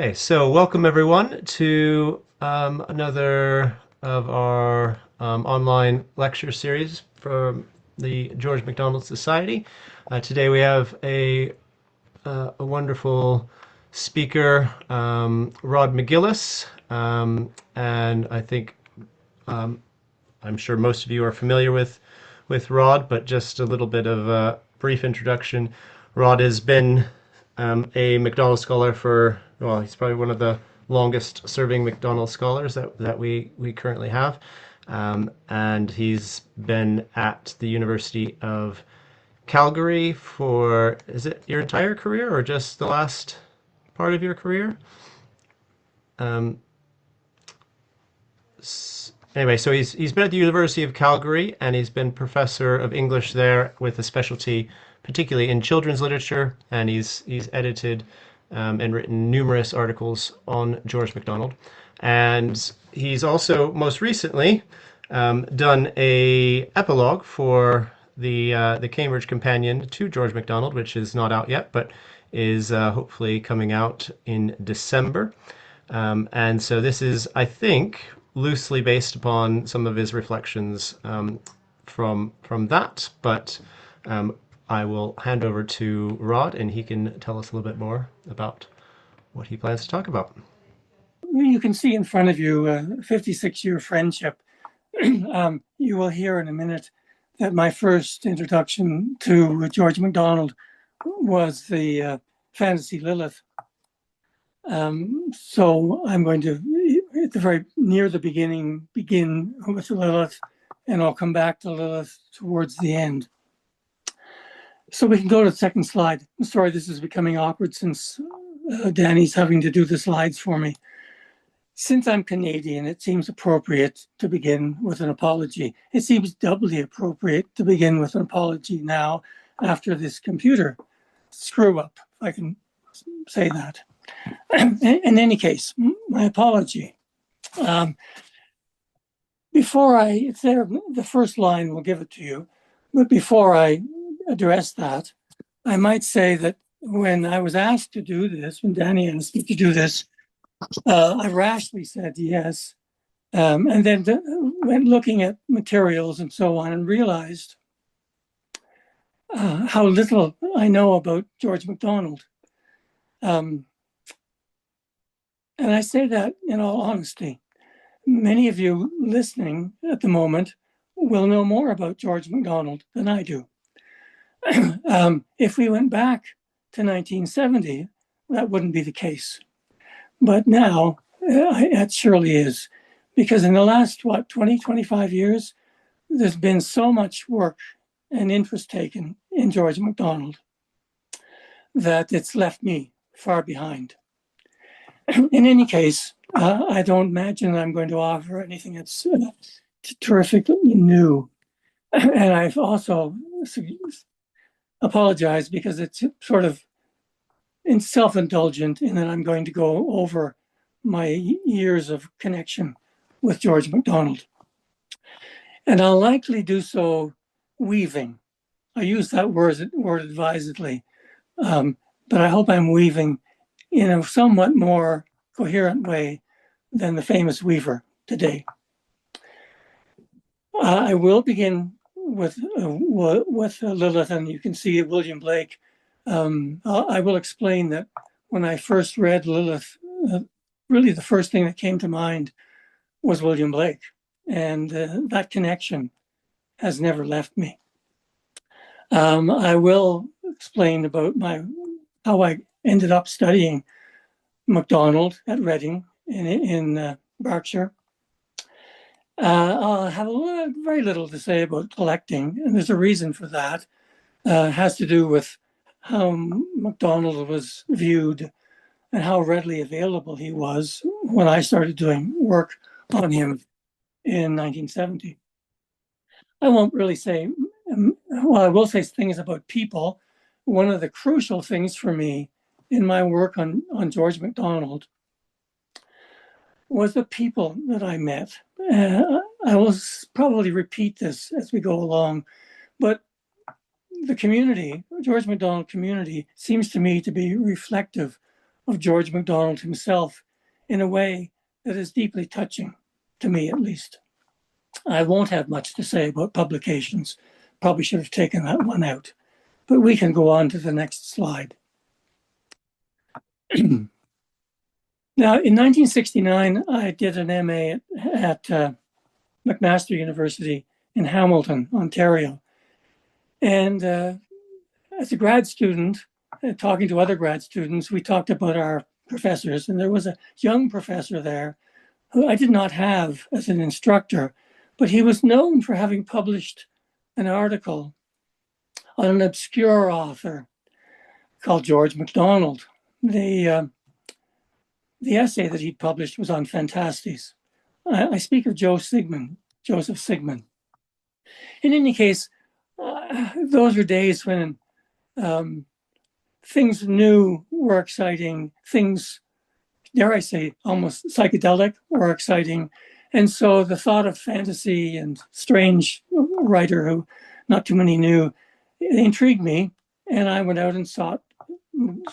Okay, so welcome everyone to another of our online lecture series from the George MacDonald Society. Today we have a wonderful speaker, Rod McGillis, and I think I'm sure most of you are familiar with Rod, but just a little bit of a brief introduction. Rod has been a MacDonald scholar for, well, he's probably one of the longest serving MacDonald scholars that we currently have. And he's been at the University of Calgary for, is it your entire career or just the last part of your career? Um, Anyway, so he's been at the University of Calgary and he's been professor of English there with a specialty particularly in children's literature, and he's edited and written numerous articles on George MacDonald. And he's also most recently done a epilogue for the Cambridge Companion to George MacDonald, which is not out yet, but is hopefully coming out in December. And so this is, I think, loosely based upon some of his reflections from that. But I will hand over to Rod, and he can tell us a little bit more about what he plans to talk about. You can see in front of you a 56-year friendship. You will hear in a minute that my first introduction to George MacDonald was the fantasy Lilith. So I'm going to, at the very near the beginning, begin with Lilith, and I'll come back to Lilith towards the end. So we can go to the second slide. I'm sorry, this is becoming awkward since Danny's having to do the slides for me. Since I'm Canadian, it seems appropriate to begin with an apology. It seems doubly appropriate to begin with an apology now after this computer screw up, if I can say that. In any case, my apology. It's there, the first line will give it to you, but before I address that, I might say that when I was asked to do this, when Danny asked me to do this, I rashly said yes, and then went looking at materials and so on and realized how little I know about George MacDonald. And I say that in all honesty. Many of you listening at the moment will know more about George MacDonald than I do. If we went back to 1970, that wouldn't be the case. But now it surely is, because in the last, 20, 25 years, there's been so much work and interest taken in George MacDonald that it's left me far behind. In any case, I don't imagine I'm going to offer anything that's terrifically new. And I've also apologized because it's sort of self-indulgent in that I'm going to go over my years of connection with George MacDonald. And I'll likely do so weaving. I use that word advisedly, but I hope I'm weaving in a somewhat more coherent way than the famous weaver today. I will begin with Lilith, and you can see William Blake. I will explain that when I first read Lilith, really the first thing that came to mind was William Blake, and that connection has never left me. I will explain about how I ended up studying MacDonald at Reading in Berkshire. I'll have very little to say about collecting, and there's a reason for that. It has to do with how MacDonald was viewed and how readily available he was when I started doing work on him in 1970. I won't really say, well, I will say things about people. One of the crucial things for me in my work on George MacDonald was the people that I met. I will probably repeat this as we go along, but the community, George MacDonald community, seems to me to be reflective of George MacDonald himself in a way that is deeply touching, to me at least. I won't have much to say about publications. Probably should have taken that one out. But we can go on to the next slide. Now, in 1969, I did an MA at McMaster University in Hamilton, Ontario. And as a grad student, talking to other grad students, we talked about our professors. And there was a young professor there who I did not have as an instructor, but he was known for having published an article on an obscure author called George MacDonald. The essay that he published was on Phantastes. I speak of Joseph Sigmund. In any case, those were days when things new were exciting, things, dare I say, almost psychedelic were exciting. And so the thought of fantasy and strange writer who not too many knew, it intrigued me. And I went out and sought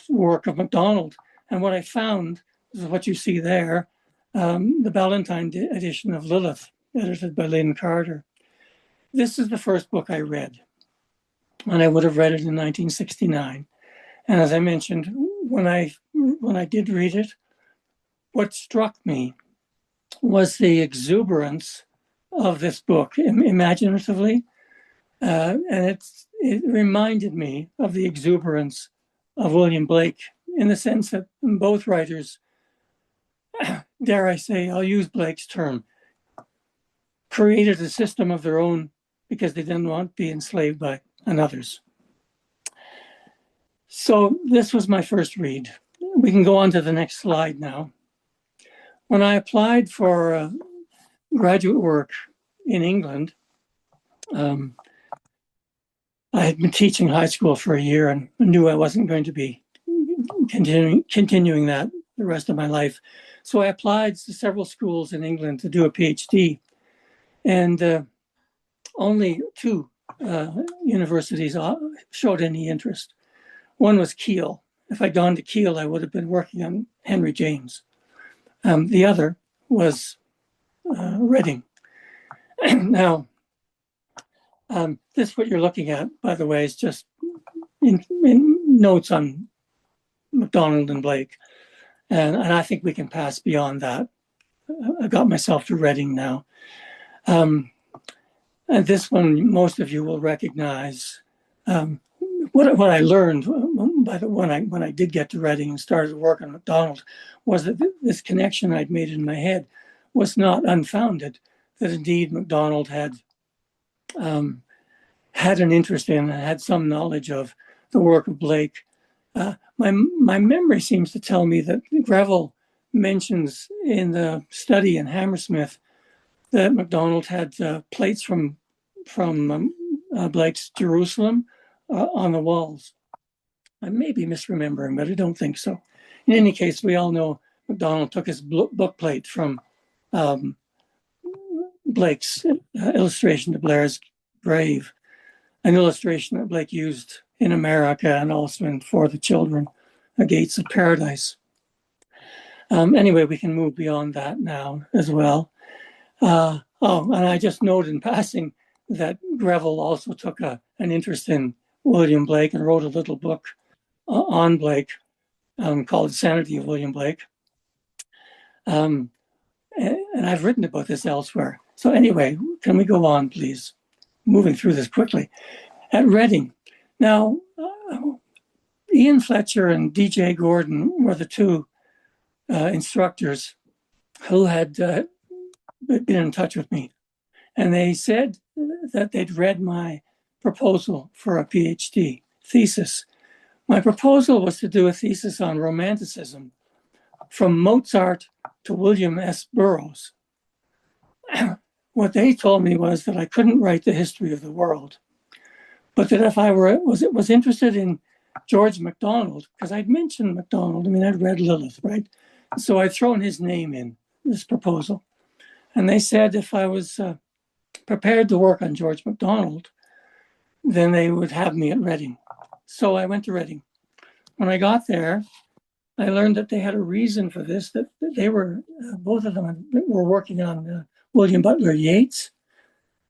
work of MacDonald. And what I found is what you see there, the Ballantine edition of Lilith, edited by Lynn Carter. This is the first book I read, and I would have read it in 1969. And as I mentioned, when I did read it, what struck me was the exuberance of this book, imaginatively, and it reminded me of the exuberance of William Blake, in the sense that both writers, dare I say, I'll use Blake's term, created a system of their own because they didn't want to be enslaved by another's. So this was my first read. We can go on to the next slide now. When I applied for graduate work in England, I had been teaching high school for a year and knew I wasn't going to be continuing that the rest of my life. So I applied to several schools in England to do a PhD. And only two universities showed any interest. One was Keele. If I'd gone to Keele, I would have been working on Henry James. The other was Reading. Now, this what you're looking at, by the way, is just in notes on MacDonald and Blake. And I think we can pass beyond that. I got myself to Reading now. And this one, most of you will recognize. What I learned when I did get to Reading and started to work on MacDonald was that this connection I'd made in my head was not unfounded, that indeed MacDonald had an interest in and had some knowledge of the work of Blake. My memory seems to tell me that Greville mentions in the study in Hammersmith that MacDonald had plates from Blake's Jerusalem on the walls. I may be misremembering, but I don't think so. In any case, we all know MacDonald took his book plate from Blake's illustration to Blair's grave, an illustration that Blake used in America and also in For the Children, The Gates of Paradise. Anyway, we can move beyond that now as well. And I just note in passing that Greville also took an interest in William Blake and wrote a little book on Blake called Sanity of William Blake. And I've written about this elsewhere. So anyway, can we go on, please? Moving through this quickly. At Reading. Now, Ian Fletcher and DJ Gordon were the two instructors who had been in touch with me. And they said that they'd read my proposal for a PhD thesis. My proposal was to do a thesis on Romanticism from Mozart to William S. Burroughs. What they told me was that I couldn't write the history of the world, but that if I was interested in George MacDonald, because I'd mentioned MacDonald, I mean, I'd read Lilith, right? So I'd thrown his name in this proposal. And they said if I was prepared to work on George MacDonald, then they would have me at Reading. So I went to Reading. When I got there, I learned that they had a reason for this, that they were, both of them were working on William Butler Yeats,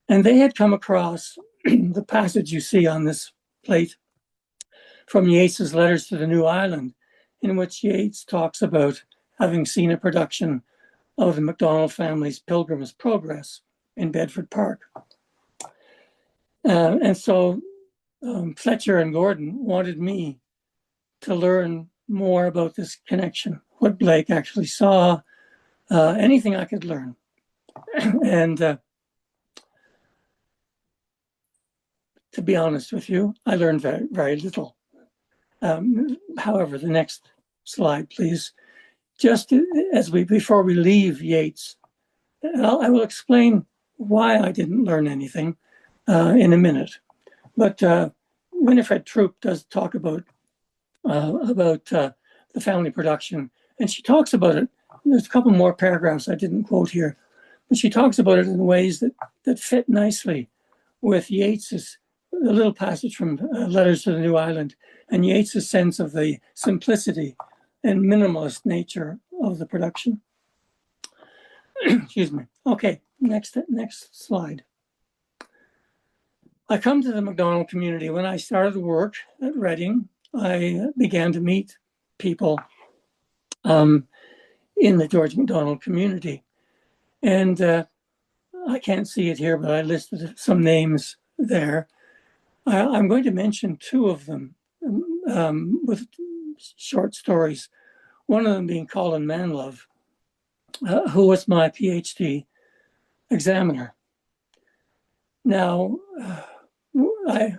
and they had come across the passage you see on this plate from Yeats's Letters to the New Island, in which Yeats talks about having seen a production of the MacDonald family's Pilgrim's Progress in Bedford Park. And so Fletcher and Gordon wanted me to learn more about this connection, what Blake actually saw, anything I could learn. And to be honest with you, I learned very, very little. However, the next slide, please. Just as before we leave Yeats, I will explain why I didn't learn anything in a minute. But Winifred Troop does talk about the family production, and she talks about it. There's a couple more paragraphs I didn't quote here, but she talks about it in ways that fit nicely with Yeats's, a little passage from Letters to the New Island, and Yeats's sense of the simplicity and minimalist nature of the production. Excuse me. Okay, next slide. I come to the MacDonald community. When I started work at Reading, I began to meet people in the George MacDonald community. And I can't see it here, but I listed some names there. I'm going to mention two of them with short stories. One of them being Colin Manlove, who was my PhD examiner. Now, I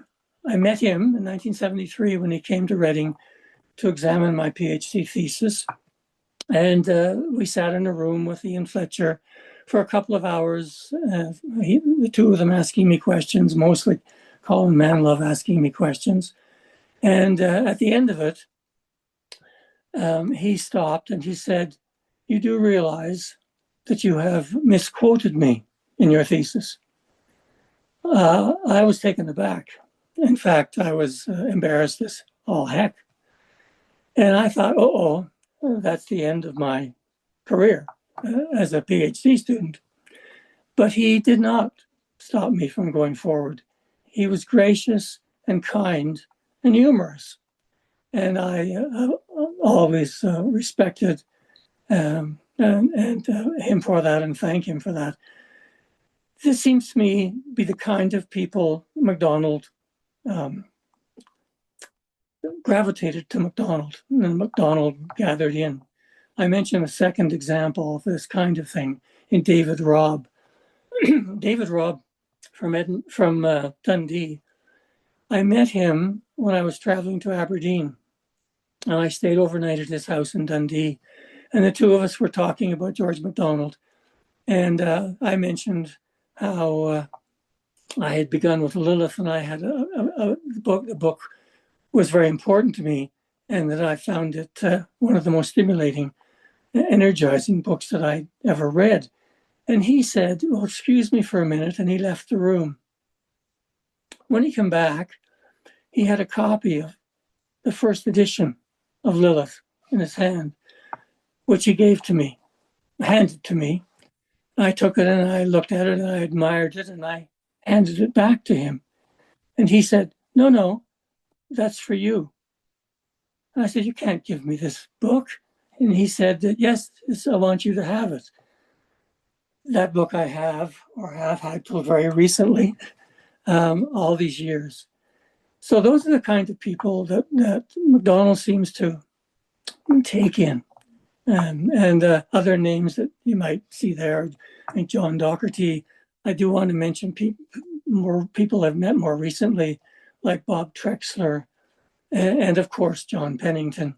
met him in 1973 when he came to Reading to examine my PhD thesis. And we sat in a room with Ian Fletcher for a couple of hours, the two of them asking me questions, mostly Colin Manlove asking me questions. And at the end of it, he stopped and he said, "You do realize that you have misquoted me in your thesis." I was taken aback. In fact, I was embarrassed as all heck. And I thought, that's the end of my career as a PhD student. But he did not stop me from going forward. He was gracious and kind and humorous. And I always respected him for that and thank him for that. This seems to me be the kind of people MacDonald gravitated to MacDonald, and MacDonald gathered in. I mentioned a second example of this kind of thing in David Robb. David Robb from Dundee. I met him when I was traveling to Aberdeen, and I stayed overnight at his house in Dundee. And the two of us were talking about George MacDonald. And I mentioned how I had begun with Lilith, and I had a book. The book was very important to me, and that I found it one of the most stimulating, energizing books that I ever read. And he said, "Well, excuse me for a minute," and he left the room. When he came back, he had a copy of the first edition of Lilith in his hand, which he gave to me, handed to me. I took it and I looked at it and I admired it and I handed it back to him. And he said, no, that's for you. And I said, "You can't give me this book." And he said that, "Yes, I want you to have it." That book I have had till very recently, all these years. So those are the kind of people that MacDonald seems to take in. And other names that you might see there, I think John Docherty. I do want to mention more people I've met more recently, like Bob Trexler, and of course, John Pennington.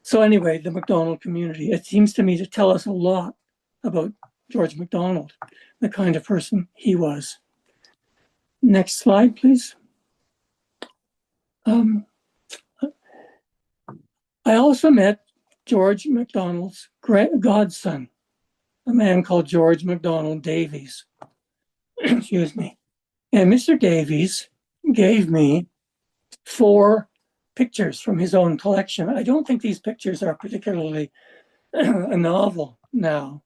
So anyway, the MacDonald community, it seems to me to tell us a lot about George MacDonald, the kind of person he was. Next slide, please. I also met George MacDonald's godson, a man called George MacDonald Davies. Excuse me. And Mr. Davies gave me 4 pictures from his own collection. I don't think these pictures are particularly a novel now,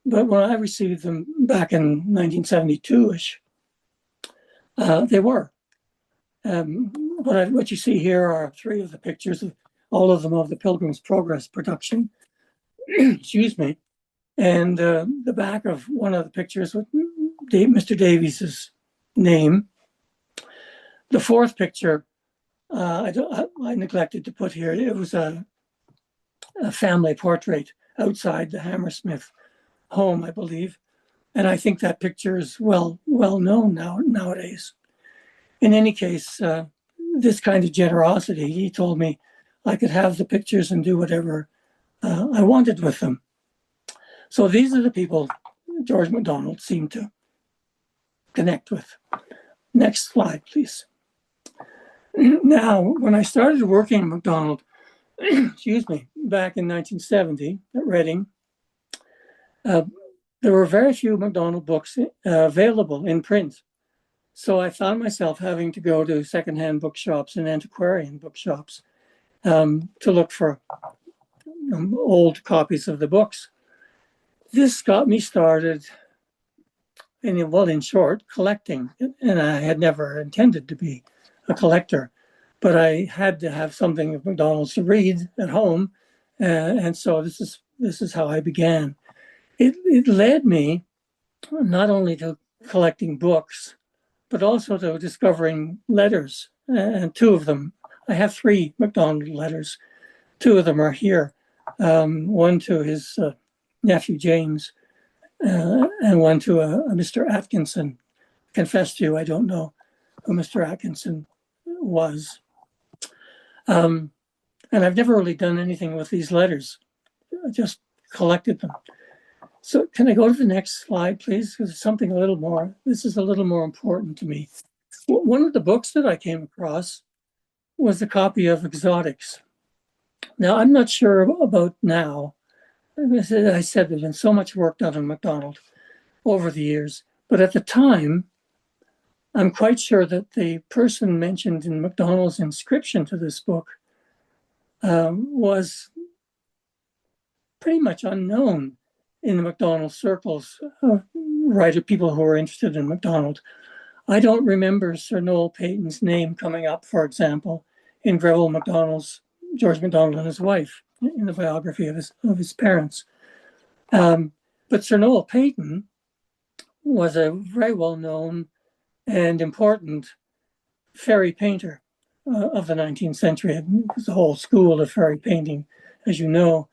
but when I received them back in 1972-ish, they were. What you see here are three of the pictures, all of them of the Pilgrim's Progress production. Excuse me. And the back of one of the pictures with Mr. Davies's name. The fourth picture, I neglected to put here. It was a family portrait outside the Hammersmith home, I believe. And I think that picture is well known nowadays. In any case, this kind of generosity, he told me I could have the pictures and do whatever I wanted with them. So these are the people George MacDonald seemed to connect with. Next slide, please. Now, when I started working at MacDonald, excuse me, back in 1970 at Reading, there were very few MacDonald books available in print. So I found myself having to go to secondhand bookshops and antiquarian bookshops to look for old copies of the books. This got me started, in short, collecting. And I had never intended to be a collector, but I had to have something of MacDonald's to read at home. And so this is how I began. It led me not only to collecting books, but also to discovering letters. And two of them, I have three MacDonald letters. Two of them are here. One to his nephew James, and one to a Mr. Atkinson. Confess to you, I don't know who Mr. Atkinson was. And I've never really done anything with these letters. I just collected them. So can I go to the next slide, please? Because this is a little more important to me. One of the books that I came across was a copy of Exotics. Now, I'm not sure about now. As I said, there's been so much work done on MacDonald over the years. But at the time, I'm quite sure that the person mentioned in MacDonald's inscription to this book was pretty much unknown in the MacDonald circles, people who were interested in MacDonald. I don't remember Sir Noel Peyton's name coming up, for example, in George MacDonald and his wife, in the biography of his parents. But Sir Noel Peyton was a very well-known and important fairy painter of the 19th century. It was a whole school of fairy painting, as you know.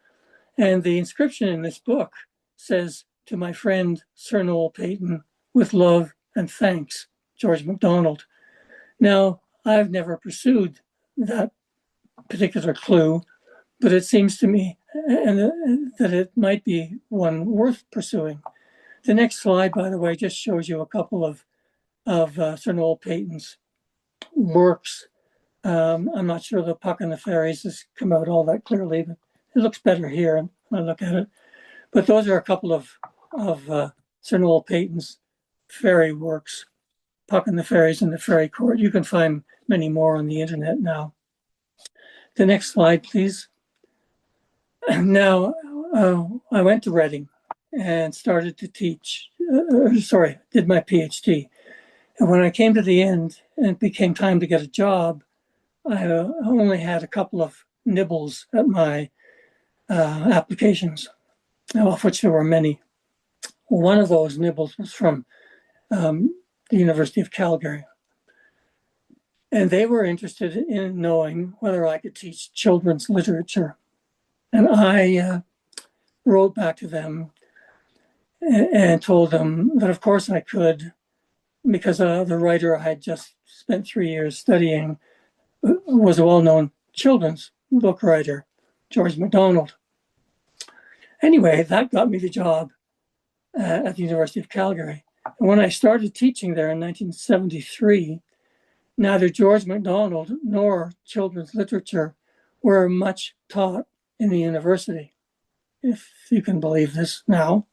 And the inscription in this book says, "To my friend Sir Noel Peyton, with love and thanks, George MacDonald." Now, I've never pursued that particular clue, but it seems to me that it might be one worth pursuing. The next slide, by the way, just shows you a couple of Sir Noel Peyton's works. I'm not sure the Puck and the Fairies has come out all that clearly, but it looks better here when I look at it. But those are a couple of Sir Noel Peyton's fairy works, Puck and the Fairies and the Fairy Court. You can find many more on the internet now. The next slide, please. Now, I went to Reading and started to teach, did my PhD. And when I came to the end and it became time to get a job, I only had a couple of nibbles at my applications, of which there were many. One of those nibbles was from the University of Calgary. And they were interested in knowing whether I could teach children's literature. And I wrote back to them and told them that, of course, I could, because the writer I had just spent 3 years studying was a well-known children's book writer, George MacDonald. Anyway, that got me the job at the University of Calgary. And when I started teaching there in 1973, neither George MacDonald nor children's literature were much taught in the university, if you can believe this now.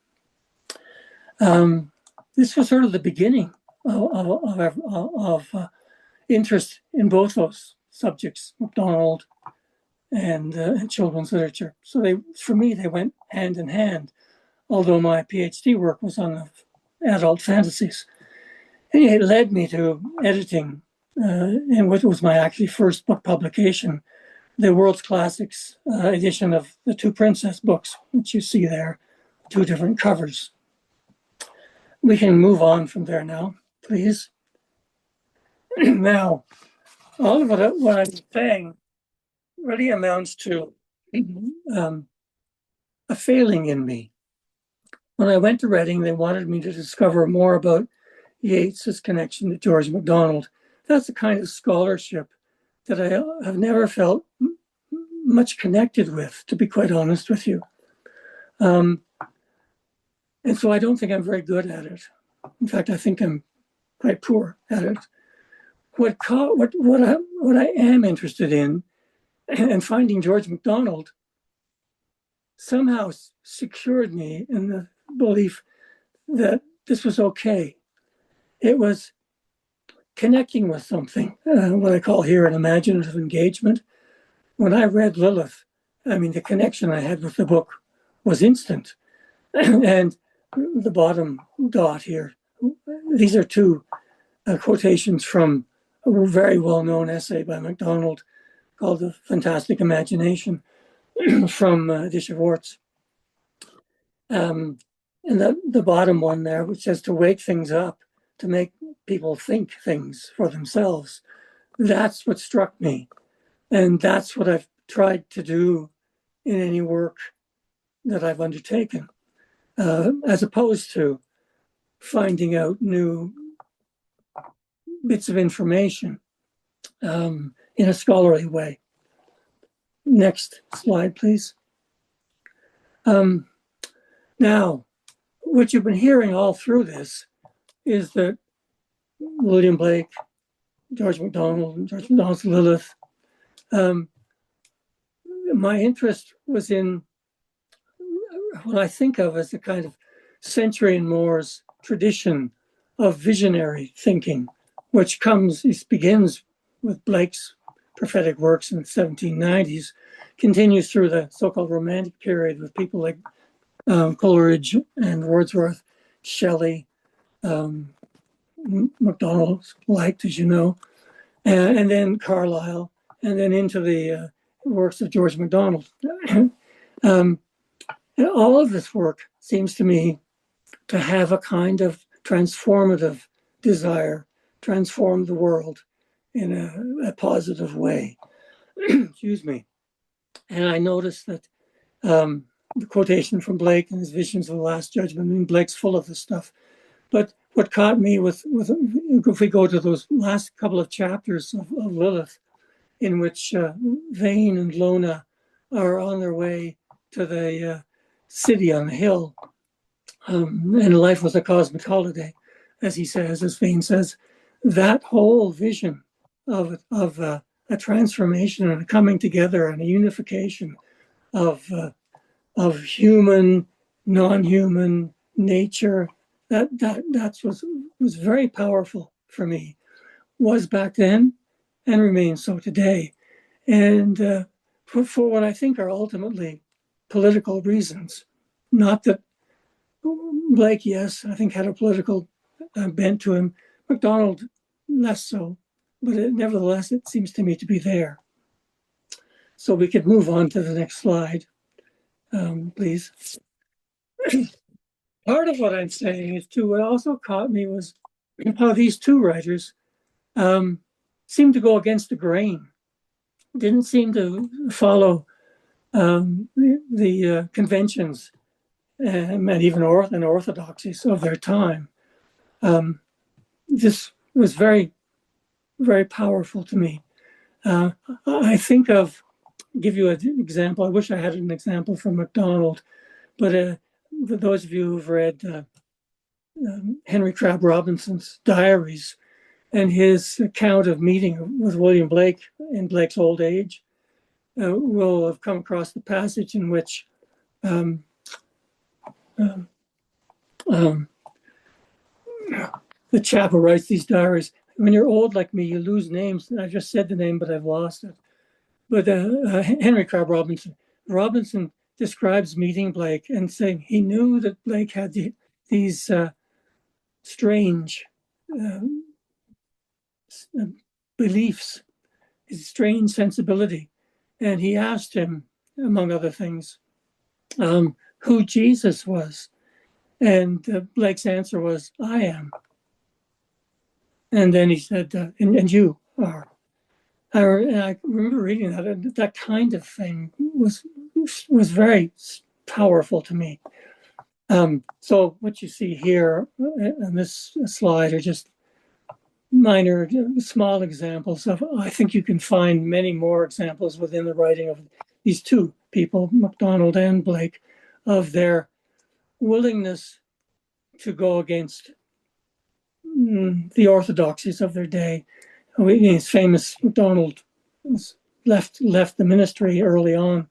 This was sort of the beginning of interest in both those subjects, MacDonald and children's literature. So for me, they went hand in hand, although my PhD work was on adult fantasies. And it led me to editing, and what was my actually first book publication, the World's Classics edition of the Two Princess books, which you see there, two different covers. We can move on from there now, please. Now, all of what I'm saying really amounts to a failing in me. When I went to Reading, they wanted me to discover more about Yeats's connection to George MacDonald. That's the kind of scholarship that I have never felt much connected with, to be quite honest with you. And so I don't think I'm very good at it. In fact, I think I'm quite poor at it. What I am interested in, and finding George MacDonald somehow secured me in the belief that this was okay. It was connecting with something, what I call here an imaginative engagement. When I read Lilith, I mean, the connection I had with the book was instant. And the bottom dot here, these are two quotations from a very well-known essay by MacDonald called The Fantastic Imagination from de Chavaurts. And the bottom one there, which says to wake things up, to make people think things for themselves. That's what struck me. And that's what I've tried to do in any work that I've undertaken, as opposed to finding out new bits of information in a scholarly way. Next slide, please. Now, what you've been hearing all through this is that William Blake, George MacDonald, and George MacDonald's Lilith, my interest was in what I think of as a kind of century and more's tradition of visionary thinking, which begins with Blake's prophetic works in the 1790s, continues through the so-called Romantic period with people like Coleridge and Wordsworth, Shelley, MacDonald liked, as you know, and then Carlyle, and then into the works of George MacDonald. And all of this work seems to me to have a kind of transformative desire, transform the world in a positive way. Excuse me. And I noticed that the quotation from Blake and his visions of the Last Judgment, I mean, Blake's full of this stuff. But what caught me with if we go to those last couple of chapters of Lilith, in which Vane and Lona are on their way to the city on the hill, and life was a cosmic holiday, as he says, as Vane says, that whole vision of a transformation and a coming together and a unification of human, non-human nature, that was very powerful for me, was back then and remains so today. And for what I think are ultimately political reasons, not that Blake, yes, I think had a political bent to him, MacDonald less so, but nevertheless, it seems to me to be there. So we could move on to the next slide, please. Part of what I'm saying is too, what also caught me was how these two writers seemed to go against the grain, didn't seem to follow the conventions and even orthodoxies of their time. This was very, very powerful to me. I think give you an example. I wish I had an example from MacDonald, but for those of you who've read Henry Crabb Robinson's diaries and his account of meeting with William Blake in Blake's old age, will have come across the passage in which the chap who writes these diaries when you're old like me, you lose names. I just said the name, but I've lost it. But Henry Crabb Robinson describes meeting Blake and saying he knew that Blake had these strange uh, beliefs, his strange sensibility. And he asked him, among other things, who Jesus was. And Blake's answer was, I am. And then he said, and you are. I remember reading that, and that kind of thing was very powerful to me. So what you see here on this slide are just minor, small examples of, I think you can find many more examples within the writing of these two people, MacDonald and Blake, of their willingness to go against the orthodoxies of their day. It's famous, MacDonald left the ministry early on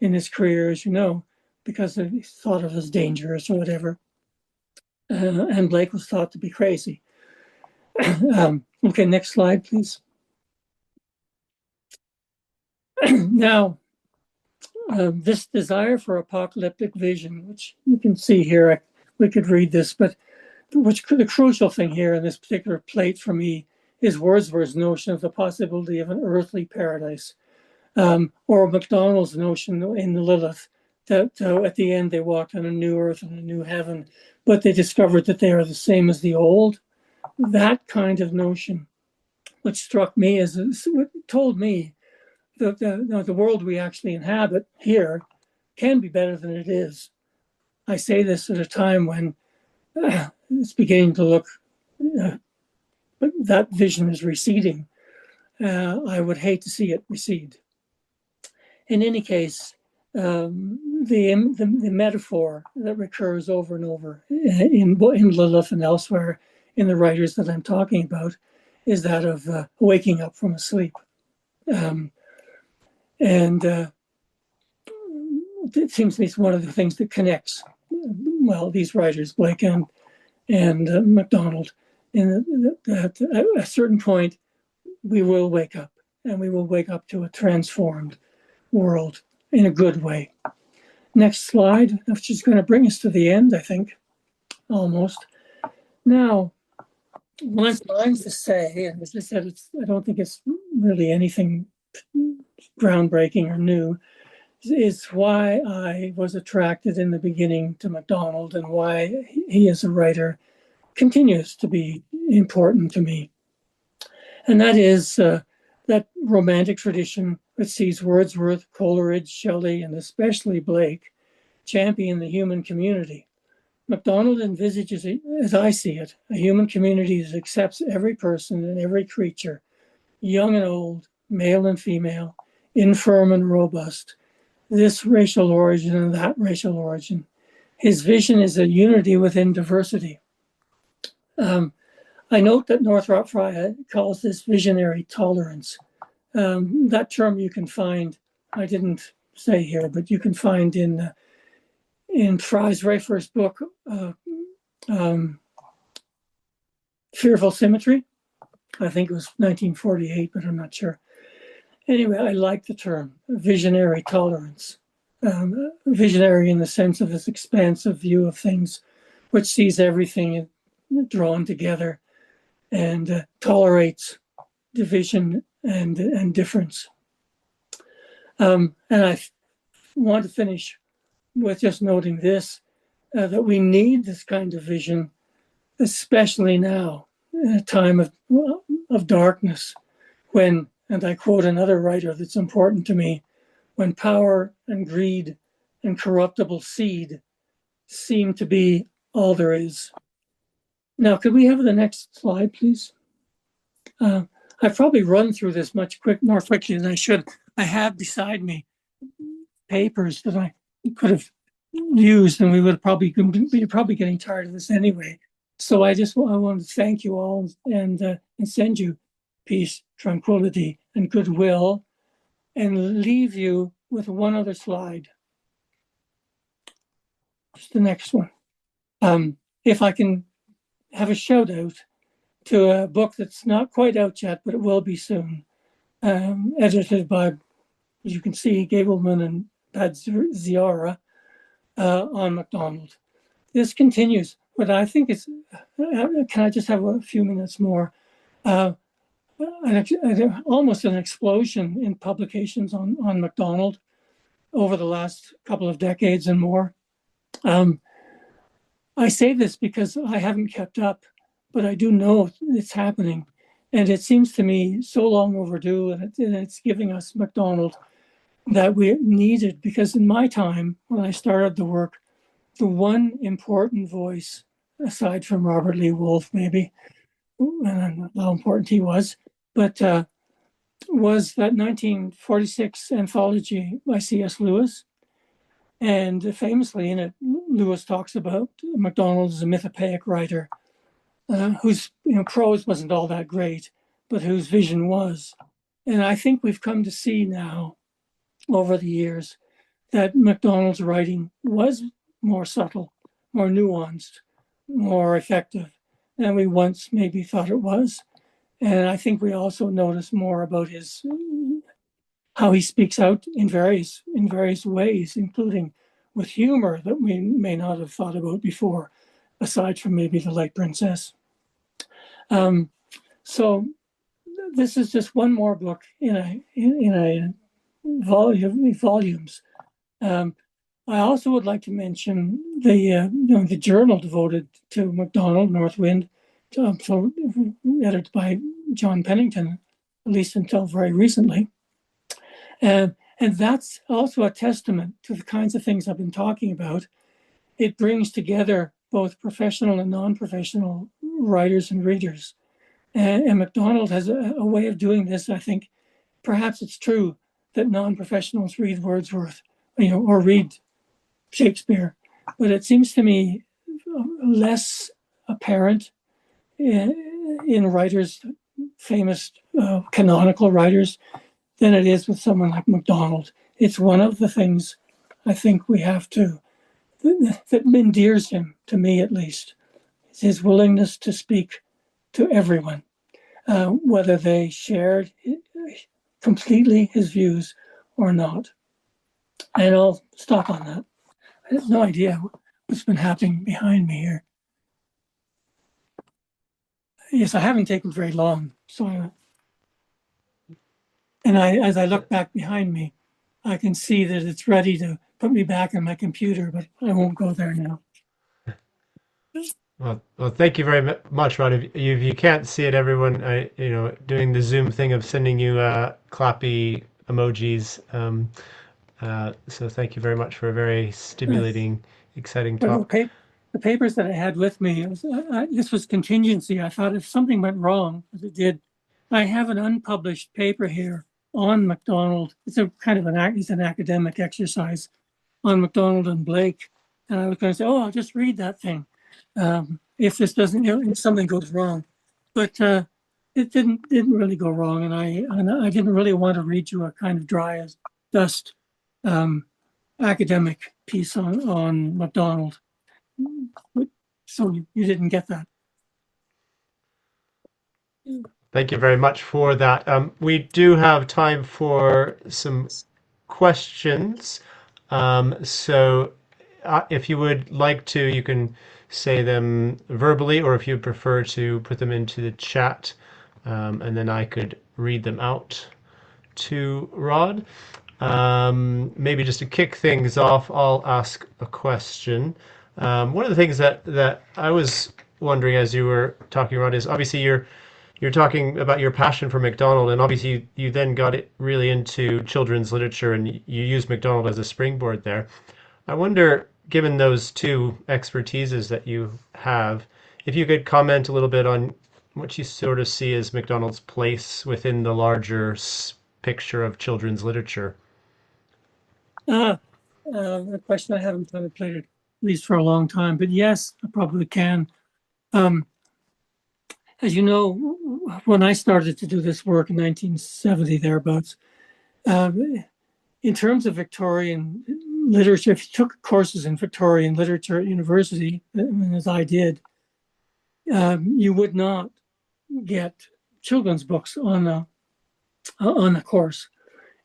in his career, as you know, because he thought of it as dangerous or whatever. And Blake was thought to be crazy. Okay, next slide, please. Now, this desire for apocalyptic vision, which you can see here, we could read this, but the crucial thing here in this particular plate for me is Wordsworth's notion of the possibility of an earthly paradise, or MacDonald's notion in the Lilith that at the end they walked on a new earth and a new heaven, but they discovered that they are the same as the old. That kind of notion, which struck me as what told me that the world we actually inhabit here can be better than it is. I say this at a time when it's beginning to look, that vision is receding. I would hate to see it recede. In any case, the metaphor that recurs over and over in Lilith and elsewhere in the writers that I'm talking about is that of waking up from a sleep. And it seems to me it's one of the things that connects, these writers, Blake and MacDonald, in that at a certain point, we will wake up, and we will wake up to a transformed world in a good way. Next slide, which is going to bring us to the end, I think, almost. Now, one thing to say, and as I said, I don't think it's really anything groundbreaking or new, is why I was attracted in the beginning to MacDonald and why he as a writer continues to be important to me. And that is that romantic tradition that sees Wordsworth, Coleridge, Shelley, and especially Blake champion the human community. MacDonald envisages, as I see it, a human community that accepts every person and every creature, young and old, male and female, infirm and robust, this racial origin and that racial origin. His vision is a unity within diversity. I note that Northrop Frye calls this visionary tolerance. That term you can find, I didn't say here, but you can find in Frye's very first book, Fearful Symmetry. I think it was 1948, but I'm not sure. Anyway, I like the term, visionary tolerance. Visionary in the sense of this expansive view of things, which sees everything drawn together and tolerates division and difference. And I want to finish with just noting this, that we need this kind of vision, especially now, in a time of darkness, when, and I quote another writer that's important to me, when power and greed and corruptible seed seem to be all there is. Now, could we have the next slide, please? I've probably run through this more quickly than I should. I have beside me papers that I could have used, and we would probably be getting tired of this anyway. So I want to thank you all and send you peace, tranquility, and goodwill, and leave you with one other slide. Just the next one. If I can have a shout out to a book that's not quite out yet, but it will be soon, edited by, as you can see, Gableman and Pad Ziara on MacDonald. This continues, but I think it's, can I just have a few minutes more? Almost an explosion in publications on MacDonald over the last couple of decades and more. I say this because I haven't kept up, but I do know it's happening. And it seems to me so long overdue, and it's giving us MacDonald that we needed, because in my time, when I started the work, the one important voice, aside from Robert Lee Wolfe, maybe, and I don't know how important he was, but was that 1946 anthology by C.S. Lewis. And famously in it, Lewis talks about MacDonald as a mythopoeic writer whose prose wasn't all that great, but whose vision was. And I think we've come to see now, over the years, that MacDonald's writing was more subtle, more nuanced, more effective than we once maybe thought it was. And I think we also notice more about how he speaks out in various ways, including with humor that we may not have thought about before, aside from maybe The Light Princess. So this is just one more book in a volumes. I also would like to mention the journal devoted to MacDonald, Northwind, edited by John Pennington, at least until very recently. And that's also a testament to the kinds of things I've been talking about. It brings together both professional and non-professional writers and readers. And MacDonald has a way of doing this. I think perhaps it's true that non-professionals read Wordsworth, or read Shakespeare, but it seems to me less apparent in writers, famous canonical writers, than it is with someone like MacDonald. It's one of the things I think we have to, that endears him, to me at least, is his willingness to speak to everyone, whether they shared completely his views or not. And I'll stop on that. I have no idea what's been happening behind me here. Yes, I haven't taken very long. So, as I look back behind me, I can see that it's ready to put me back on my computer, but I won't go there now. Well, thank you very much, Rod. If you can't see it, everyone, doing the Zoom thing of sending you clappy emojis. So thank you very much for a very stimulating, exciting talk. The papers that I had with me, this was contingency. I thought if something went wrong, as it did, I have an unpublished paper here on MacDonald. It's a kind of it's an academic exercise on MacDonald and Blake. And I was going to say, I'll just read that thing. If this doesn't, if something goes wrong, but it didn't really go wrong, and I didn't really want to read you a kind of dry as dust academic piece on MacDonald, so you didn't get that. Thank you very much for that. We do have time for some questions, so if you would like to, you can say them verbally, or if you prefer to put them into the chat, and then I could read them out to Rod. Maybe just to kick things off, I'll ask a question. One of the things that I was wondering as you were talking, Rod, is obviously you're talking about your passion for MacDonald, and obviously you then got it really into children's literature, and you used MacDonald as a springboard there. I wonder, given those two expertises that you have, if you could comment a little bit on what you sort of see as MacDonald's place within the larger picture of children's literature. A question I haven't contemplated, at least for a long time, but yes, I probably can. As you know, when I started to do this work in 1970, thereabouts, in terms of Victorian literature, if you took courses in Victorian literature at university, as I did, you would not get children's books on a course.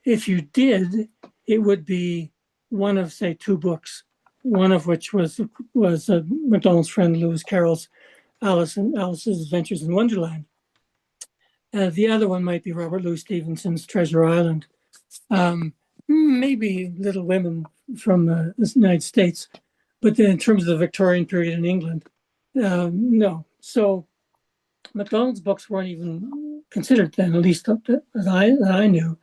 If you did, it would be one of, say, two books, one of which was MacDonald's friend Lewis Carroll's Alice's Adventures in Wonderland. The other one might be Robert Louis Stevenson's Treasure Island. Maybe Little Women from the United States, but then in terms of the Victorian period in England, no. So MacDonald's books weren't even considered then, at least that I knew.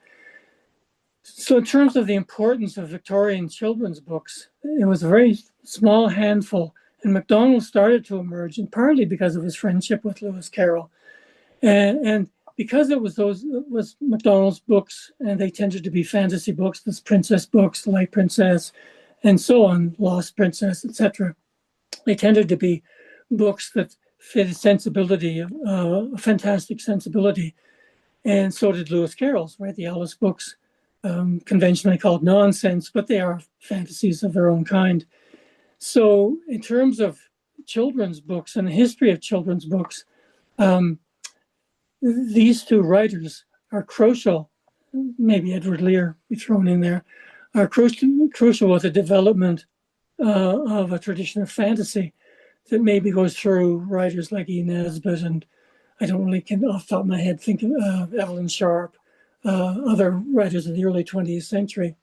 So in terms of the importance of Victorian children's books, it was a very small handful, and MacDonald started to emerge, and partly because of his friendship with Lewis Carroll, and because it was MacDonald's books, and they tended to be fantasy books, this princess books, The Light Princess, and so on, Lost Princess, etc. They tended to be books that fit a sensibility, a fantastic sensibility, and so did Lewis Carroll's, right? The Alice books, conventionally called nonsense, but they are fantasies of their own kind. So in terms of children's books and the history of children's books, these two writers are crucial. Maybe Edward Lear be thrown in there, are crucial with the development of a tradition of fantasy that maybe goes through writers like E. Nesbit, and I don't really can off the top of my head think of Evelyn Sharp, other writers of the early 20th century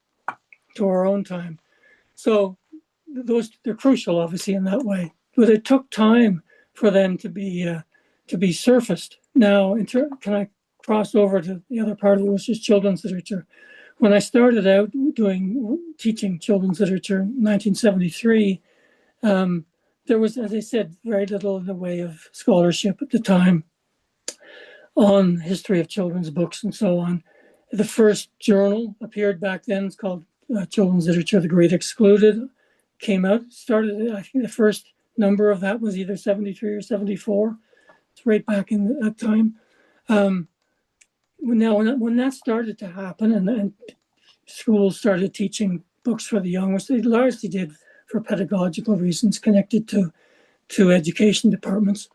to our own time. So they're crucial, obviously, in that way. But it took time for them to be surfaced. Now, can I cross over to the other part of it, which is children's literature? When I started out teaching children's literature in 1973, there was, as I said, very little in the way of scholarship at the time on history of children's books and so on. The first journal appeared back then. It's called Children's Literature, The Great Excluded. Came out, started, I think the first number of that was either 73 or 74. It's right back in that time. Now, when that started to happen and schools started teaching books for the young, which they largely did for pedagogical reasons connected to education departments,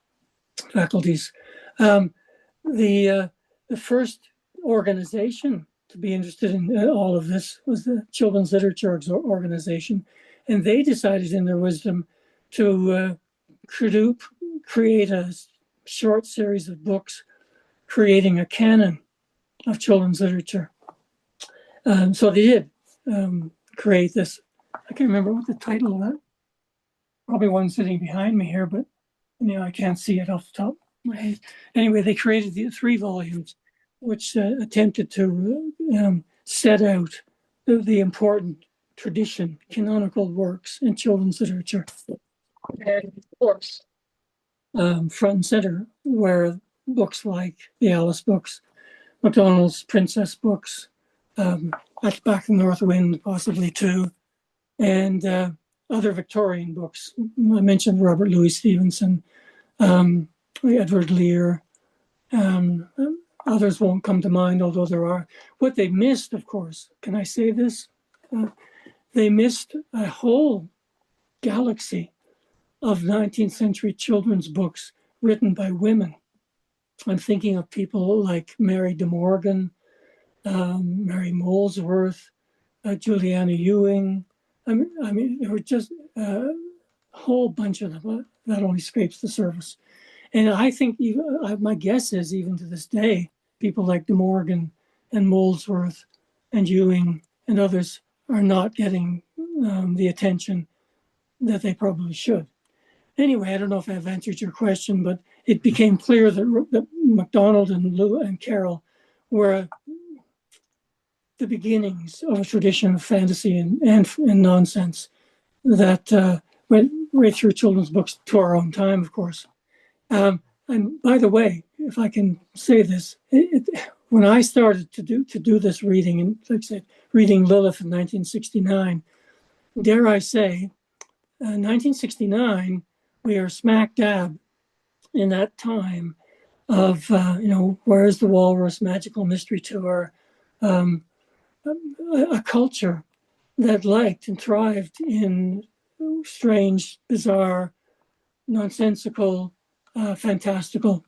faculties, the first organization to be interested in all of this was the Children's Literature Organization. And they decided in their wisdom to create a short series of books, creating a canon of children's literature. So they did create this. I can't remember what the title of that. Probably one sitting behind me here, but I can't see it off the top of my head. Anyway, they created the 3 volumes, which attempted to set out the important tradition, canonical works in children's literature. And of course, front and center were books like the Alice books, MacDonald's princess books, At Back in the North Wind, possibly too, and other Victorian books. I mentioned Robert Louis Stevenson, Edward Lear. Others won't come to mind, although there are. What they missed, of course, can I say this? They missed a whole galaxy of 19th century children's books written by women. I'm thinking of people like Mary de Morgan, Mary Molesworth, Juliana Ewing. I mean, there were just a whole bunch of them. That only scrapes the surface. And I think, my guess is, even to this day, people like de Morgan and Molesworth and Ewing and others are not getting the attention that they probably should. Anyway, I don't know if I've answered your question, but it became clear that MacDonald and Carroll were the beginnings of a tradition of fantasy and nonsense that went right through children's books to our own time, of course. And by the way, if I can say this, when I started to do this reading, and like I said, reading Lilith in 1969, dare I say, 1969, we are smack dab in that time of, Where's the Walrus, Magical Mystery Tour, a culture that liked and thrived in strange, bizarre, nonsensical, fantastical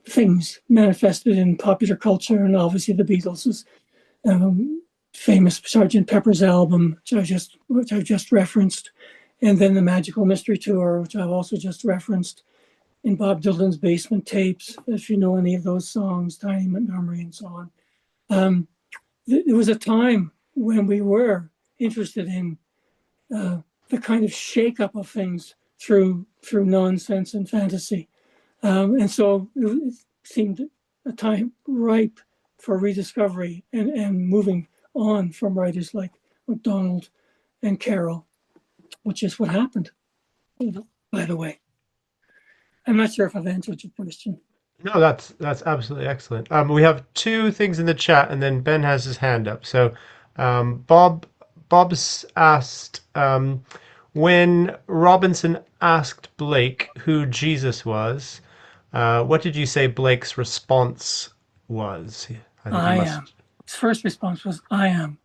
things manifested in popular culture, and obviously the Beatles' famous Sgt. Pepper's album, which I've just referenced, and then the Magical Mystery Tour, which I've also just referenced, in Bob Dylan's Basement Tapes, if you know any of those songs, Tiny Montgomery and so on. There was a time when we were interested in the kind of shake-up of things through nonsense and fantasy. And so it seemed a time ripe for rediscovery and moving on from writers like MacDonald and Carroll, which is what happened, by the way. I'm not sure if I've answered your question. No, that's absolutely excellent. We have two things in the chat, and then Ben has his hand up. So, Bob's asked, when Robinson asked Blake who Jesus was, what did you say Blake's response was? I think he I must. am. His first response was, I am.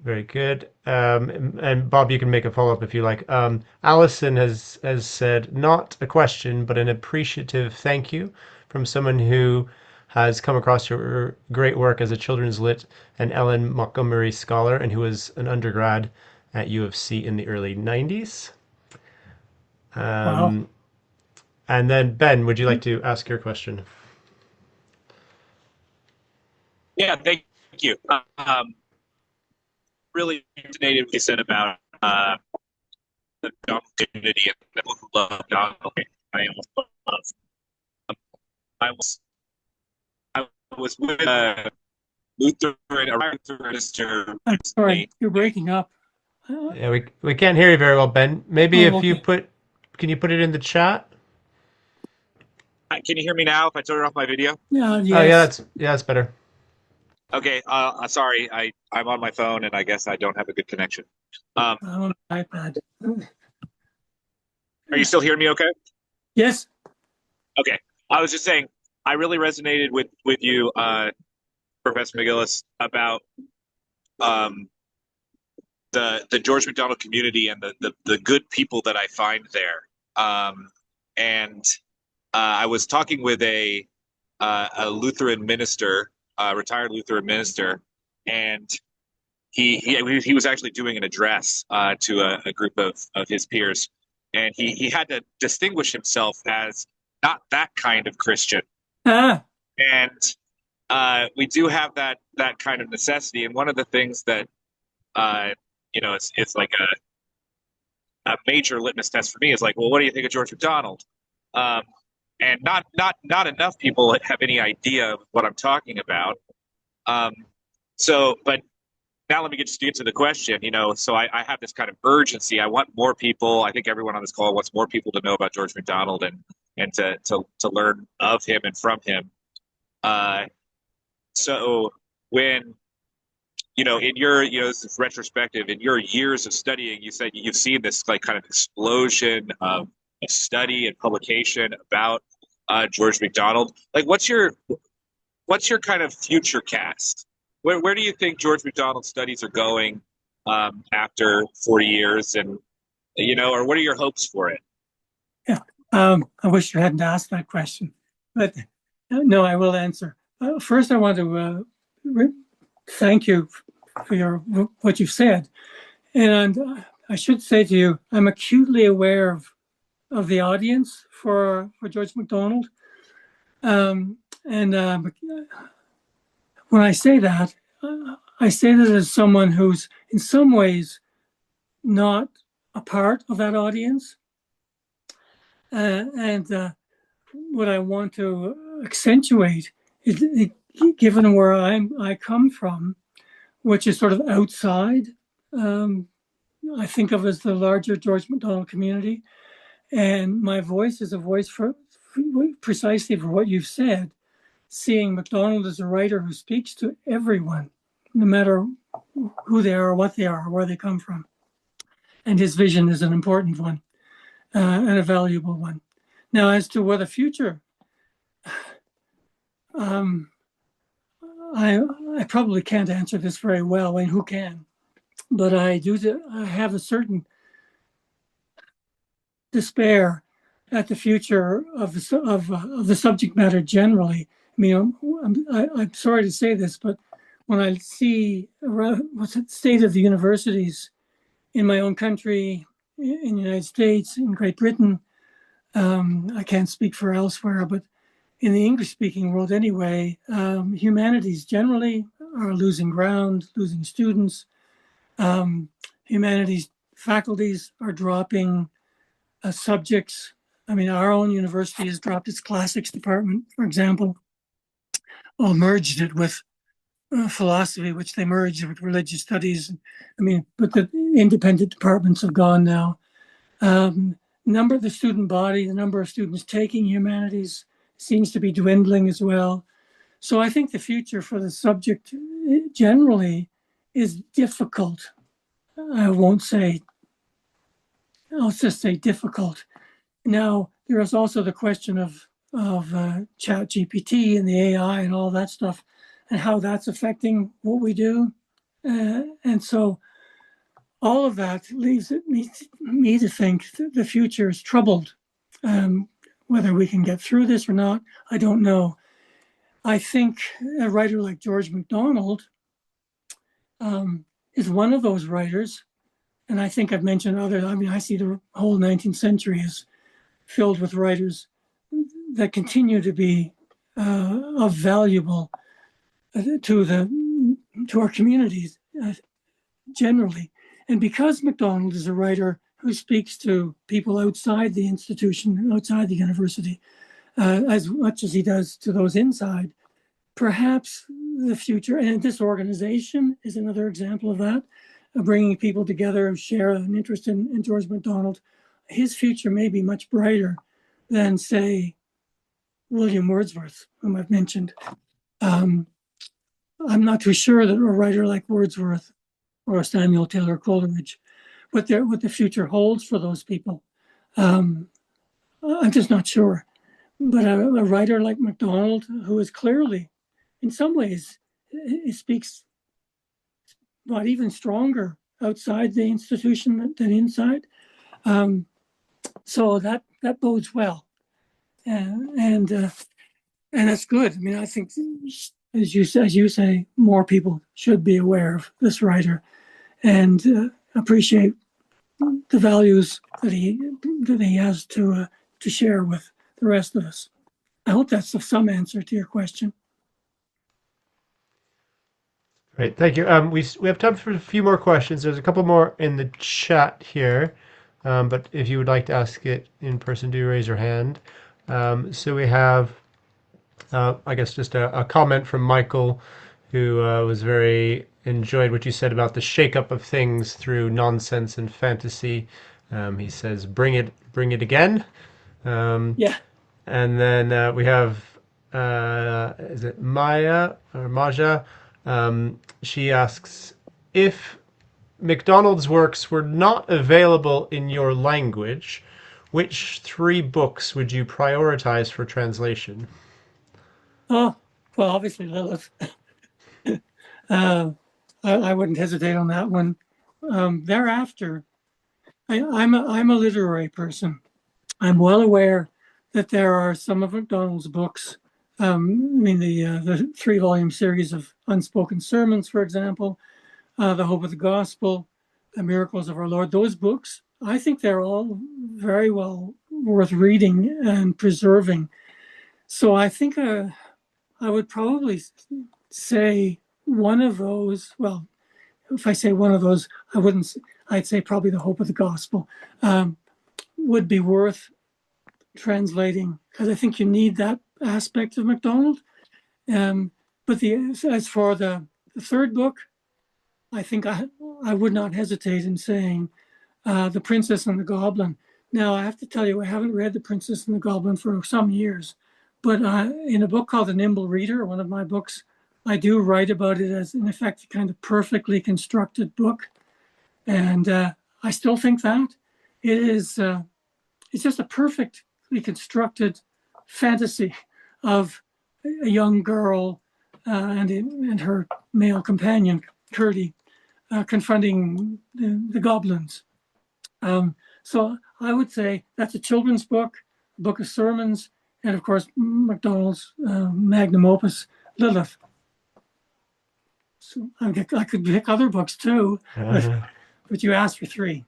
Very good. And Bob, you can make a follow-up if you like. Allison has said, not a question, but an appreciative thank you from someone who has come across your great work as a children's lit and Ellen Montgomery scholar, and who was an undergrad at U of C in the early 90s. Wow. And then, Ben, would you like to ask your question? Yeah, thank you. Really fascinated what you said about the Donald community and people who love Donald. I also love. I was I was with a Lutheran minister. I'm sorry, you're breaking up. Yeah, we can't hear you very well, Ben. Maybe if you okay. can you put it in the chat? Can you hear me now? If I turn off my video? Yeah, Oh yeah, yes. that's better. Okay. Sorry, I'm on my phone and I guess I don't have a good connection. I'm on an iPad. Are you still hearing me? Okay. Yes. Okay. I was just saying, I really resonated with you, Professor McGillis, about the George MacDonald community and the good people that I find there. And I was talking with a Lutheran minister, retired Lutheran minister, and he was actually doing an address to a group of his peers, and he had to distinguish himself as not that kind of Christian. Ah. And we do have that kind of necessity. And one of the things that it's like a major litmus test for me is like, well, what do you think of George MacDonald? And not enough people have any idea of what I'm talking about. But now let me get to the question. So I have this kind of urgency. I want more people. I think everyone on this call wants more people to know about George MacDonald and to learn of him and from him. So when in your this is retrospective, in your years of studying, you said you've seen this like kind of explosion of study and publication about George MacDonald. Like, what's your kind of future cast? Where do you think George MacDonald studies are going after 40 years, and or what are your hopes for it? Yeah, I wish you hadn't asked that question, but no, I will answer. First, I want to thank you for what you've said, and I should say to you, I'm acutely aware of the audience for George MacDonald, and when I say that as someone who's in some ways not a part of that audience, and what I want to accentuate is, given where I come from, which is sort of outside, I think of as the larger George MacDonald community, and my voice is a voice for precisely for what you've said, seeing MacDonald as a writer who speaks to everyone, no matter who they are, what they are, or where they come from. And his vision is an important one and a valuable one. Now, as to what the future, I probably can't answer this very well, and who can? But I have a certain despair at the future of the subject matter generally. I mean, I'm sorry to say this, but when I see what's the state of the universities in my own country, in the United States, in Great Britain, I can't speak for elsewhere, but in the English-speaking world anyway, humanities generally are losing ground, losing students. Humanities faculties are dropping subjects. I mean, our own university has dropped its classics department, for example, or merged it with philosophy, which they merged with religious studies. I mean, but the independent departments have gone now. The student body, the number of students taking humanities seems to be dwindling as well. So I think the future for the subject generally is difficult. I'll just say difficult. Now, there is also the question of chat GPT and the AI and all that stuff and how that's affecting what we do. And so all of that leaves me to think that the future is troubled. Whether we can get through this or not, I don't know. I think a writer like George MacDonald is one of those writers. And I think I've mentioned I see the whole 19th century as filled with writers that continue to be of valuable to our communities generally. And because MacDonald is a writer who speaks to people outside the institution, outside the university, as much as he does to those inside, perhaps the future, and this organization is another example of that, bringing people together who share an interest in George MacDonald, his future may be much brighter than, say, William Wordsworth, whom I've mentioned. I'm not too sure that a writer like Wordsworth or Samuel Taylor Coleridge, what the future holds for those people. I'm just not sure. But a writer like MacDonald, who is clearly, in some ways, he speaks not even stronger outside the institution than inside. So that bodes well, and that's good. I mean, I think, as you say, more people should be aware of this writer and appreciate the values that he has to share with the rest of us. I hope that's some answer to your question. Great, thank you. We have time for a few more questions. There's a couple more in the chat here, but if you would like to ask it in person, do raise your hand. So we have, I guess, just a comment from Michael, who was very enjoyed what you said about the shakeup of things through nonsense and fantasy. He says, "Bring it again." Yeah. And then we have, is it Maya or Maja? She asks, if MacDonald's works were not available in your language, which 3 books would you prioritize for translation? Oh, well, obviously Lilith. I wouldn't hesitate on that one. Thereafter, I'm a literary person. I'm well aware that there are some of MacDonald's books. I mean, the 3-volume series of Unspoken Sermons, for example, The Hope of the Gospel, The Miracles of Our Lord. Those books, I think they're all very well worth reading and preserving. So I think I would probably say one of those. Well, if I say one of those, I'd say probably The Hope of the Gospel would be worth translating, because I think you need that aspect of MacDonald. But as for the 3rd book, I think I would not hesitate in saying The Princess and the Goblin. Now, I have to tell you, I haven't read The Princess and the Goblin for some years, but in a book called The Nimble Reader, one of my books, I do write about it as, in effect, a kind of perfectly constructed book. And I still think that it is, it's just a perfectly constructed fantasy of a young girl and her male companion, Curdy, confronting the goblins. So I would say that's a children's book, Book of Sermons, and of course MacDonald's magnum opus, Lilith. So I could pick other books too, but you asked for 3.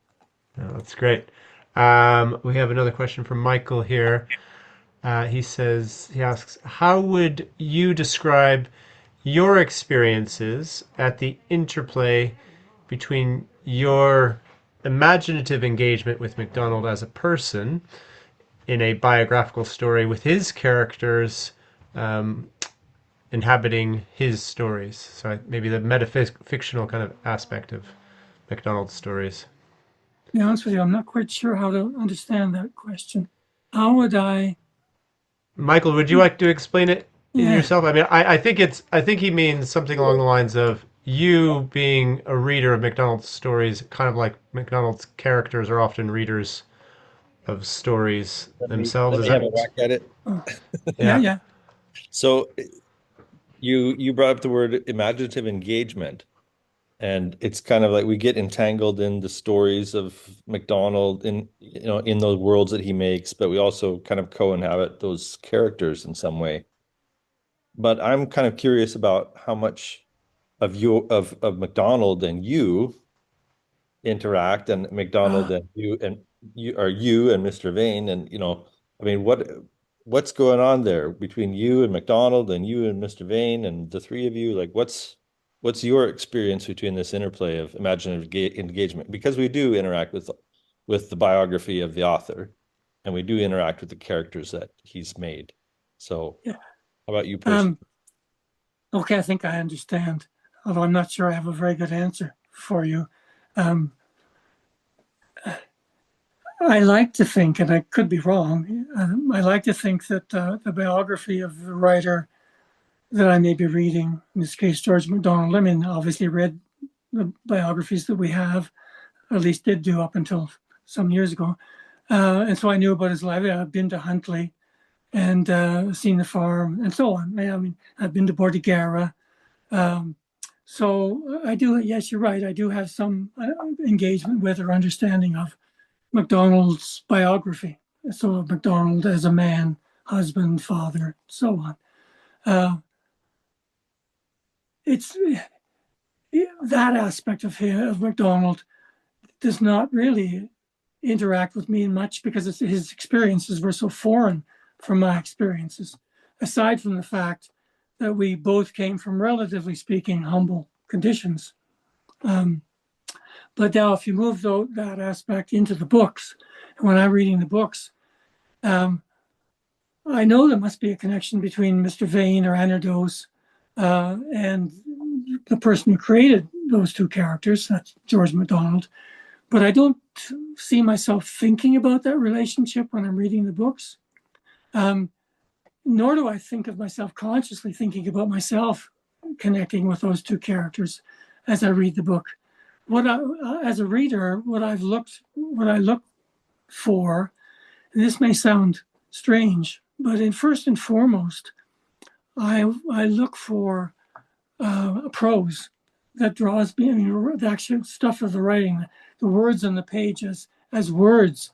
No, that's great. We have another question from Michael here. He asks, how would you describe your experiences at the interplay between your imaginative engagement with MacDonald as a person in a biographical story with his characters inhabiting his stories? So maybe the metafictional kind of aspect of MacDonald's stories. To be honest with you, I'm not quite sure how to understand that question. How would I? Michael, would you like to explain it in Yeah. yourself? I mean, I think he means something along the lines of you being a reader of MacDonald's stories, kind of like MacDonald's characters are often readers of stories themselves. Let me have a whack at it. Oh, Yeah. yeah. So you brought up the word imaginative engagement, and it's kind of like we get entangled in the stories of MacDonald in those worlds that he makes, but we also kind of co-inhabit those characters in some way. But I'm kind of curious about how much of MacDonald and you interact, and MacDonald and you and Mr. Vane, and I mean, what's going on there between you and MacDonald and you and Mr. Vane and the 3 of you? Like, what's your experience between this interplay of imaginative engagement? Because we do interact with the biography of the author, and we do interact with the characters that he's made. So, Yeah. How about you personally? Okay, I think I understand, although I'm not sure I have a very good answer for you. I like to think, and I could be wrong, I like to think that the biography of the writer that I may be reading, in this case, George MacDonald, I mean, obviously read the biographies that we have, or at least did do up until some years ago. And so I knew about his life. I've been to Huntley and seen the farm and so on. I mean, I've been to Bordighera. So I do, yes, you're right. I do have some engagement with or understanding of MacDonald's biography. So MacDonald as a man, husband, father, so on. It's that aspect of MacDonald does not really interact with me much because his experiences were so foreign from my experiences, aside from the fact that we both came from, relatively speaking, humble conditions. But now if you move that aspect into the books, and when I'm reading the books, I know there must be a connection between Mr. Vane or Anados and the person who created those 2 characters, that's George MacDonald. But I don't see myself thinking about that relationship when I'm reading the books. Nor do I think of myself consciously thinking about myself connecting with those 2 characters as I read the book. As a reader, what I look for, and this may sound strange, but first and foremost, I look for a prose that draws me. I mean, the actual stuff of the writing, the words on the pages as words,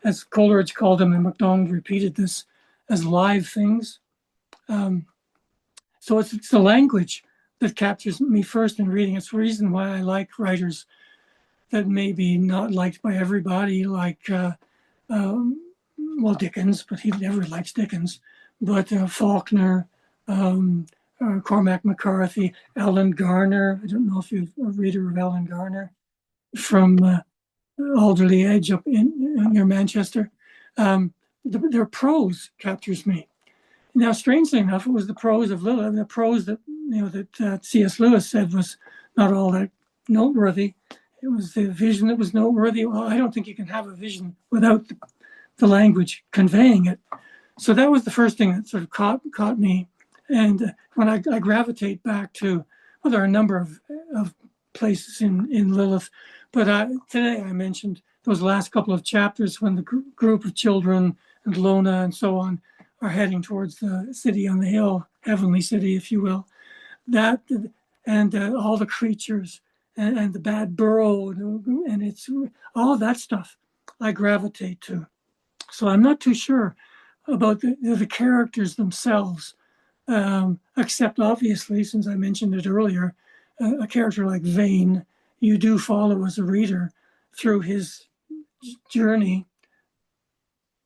as Coleridge called them, and MacDonald repeated this, as live things. So it's the language that captures me first in reading. It's the reason why I like writers that may be not liked by everybody, like, Dickens, but he never likes Dickens, but Faulkner, Cormac McCarthy, Alan Garner. I don't know if you're a reader of Alan Garner from Alderley Edge up near Manchester. Their prose captures me. Now, strangely enough, it was the prose of Lilith, the prose that C.S. Lewis said was not all that noteworthy. It was the vision that was noteworthy. Well, I don't think you can have a vision without the language conveying it. So that was the first thing that sort of caught me. And when I gravitate back to, well, there are a number of places in Lilith, but today I mentioned those last couple of chapters when the group of children and Lona and so on are heading towards the city on the hill, heavenly city, if you will. That and all the creatures and the bad burrow and it's all of that stuff I gravitate to. So I'm not too sure about the characters themselves, except obviously, since I mentioned it earlier, a character like Vane, you do follow as a reader through his journey.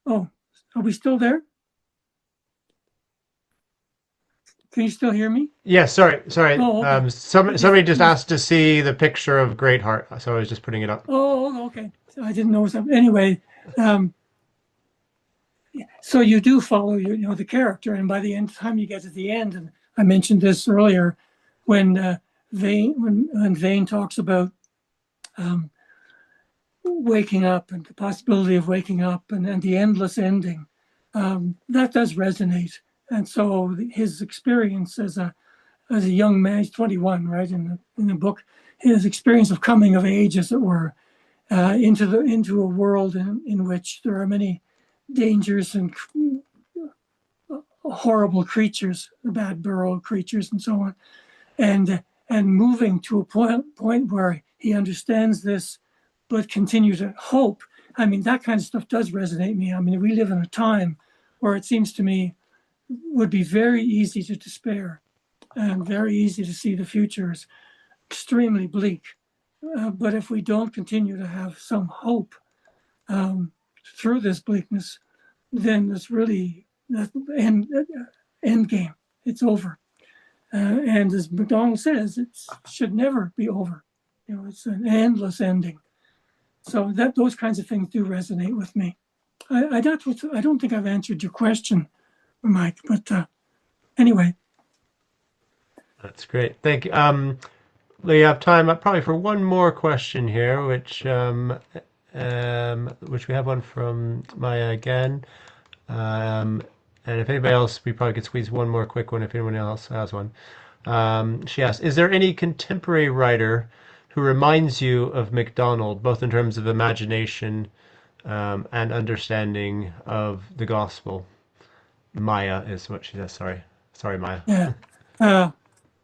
Oh, are we still there? Can you still hear me? Yeah, sorry. Oh, okay. Somebody just asked to see the picture of Greatheart, so I was just putting it up. Oh, okay. I didn't know something. Anyway, so you do follow the character, and by the end time you get to the end, and I mentioned this earlier, when Vane talks about waking up and the possibility of waking up and the endless ending, that does resonate. And so his experience as a young man, he's 21, right, in the book, his experience of coming of age, as it were, into a world in which there are many dangers and horrible creatures, bad burrow creatures, and so on, and moving to a point where he understands this, but continue to hope. I mean, that kind of stuff does resonate me. I mean, we live in a time where it seems to me would be very easy to despair and very easy to see the future as extremely bleak. But if we don't continue to have some hope through this bleakness, then it's really the end game. It's over. And as MacDonald says, it should never be over. It's an endless ending. So those kinds of things do resonate with me. I don't think I've answered your question, Mike, but anyway. That's great. Thank you. We have time probably for one more question here, which we have one from Maya again. And if anybody else, we probably could squeeze one more quick one if anyone else has one. She asks, is there any contemporary writer who reminds you of MacDonald, both in terms of imagination and understanding of the gospel? Maya is what she says. Sorry, Maya. Yeah,